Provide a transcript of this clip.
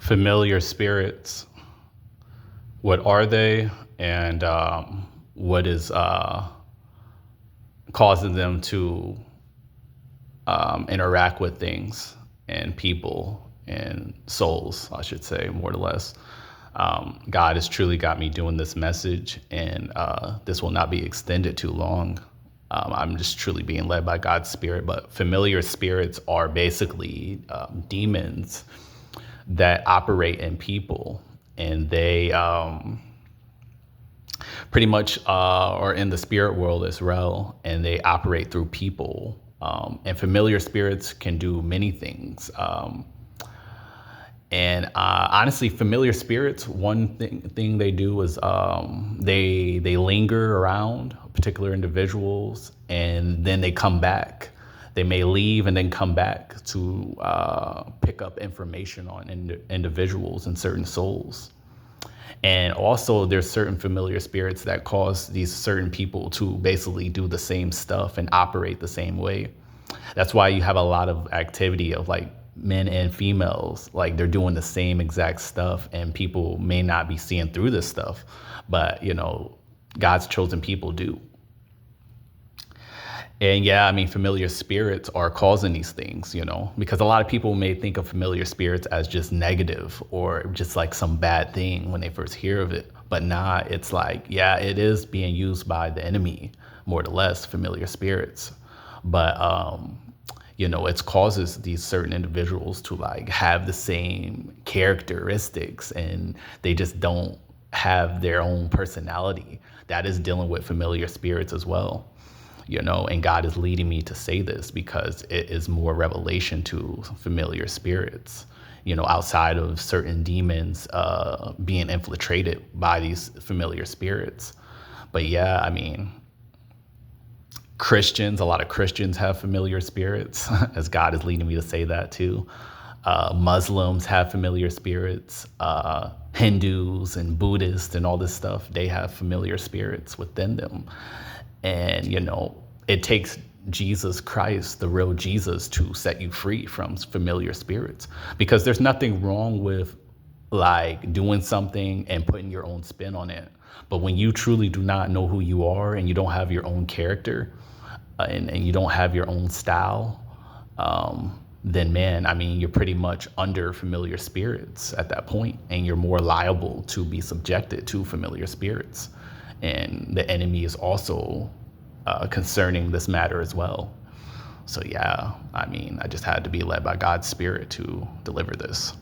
Familiar spirits, what are they, and what is causing them to interact with things and people and souls, I should say, more or less. God has truly got me doing this message, and this will not be extended too long. I'm just truly being led by God's spirit. But familiar spirits are basically demons that operate in people, and they pretty much are in the spirit world as well, and they operate through people. And familiar spirits can do many things. And honestly, familiar spirits, one thing they do is they linger around particular individuals, and then they come back. They may leave and then come back to pick up information on individuals and certain souls. And also there's certain familiar spirits that cause these certain people to basically do the same stuff and operate the same way. That's why you have a lot of activity of like men and females, like they're doing the same exact stuff, and people may not be seeing through this stuff, but God's chosen people do. And yeah, I mean, familiar spirits are causing these things, because a lot of people may think of familiar spirits as just negative or just like some bad thing when they first hear of it. But nah, it's like, yeah, it is being used by the enemy, more or less, familiar spirits. But, it causes these certain individuals to like have the same characteristics, and they just don't have their own personality. That is dealing with familiar spirits as well. And God is leading me to say this because it is more revelation to familiar spirits, outside of certain demons being infiltrated by these familiar spirits. But yeah, I mean, a lot of Christians have familiar spirits, as God is leading me to say that too. Muslims have familiar spirits. Hindus and Buddhists and all this stuff, they have familiar spirits within them. And, it takes Jesus Christ, the real Jesus, to set you free from familiar spirits, because there's nothing wrong with like doing something and putting your own spin on it. But when you truly do not know who you are, and you don't have your own character, and you don't have your own style, then man, I mean, you're pretty much under familiar spirits at that point, and you're more liable to be subjected to familiar spirits. And the enemy is also concerning this matter as well. So yeah, I mean, I just had to be led by God's spirit to deliver this.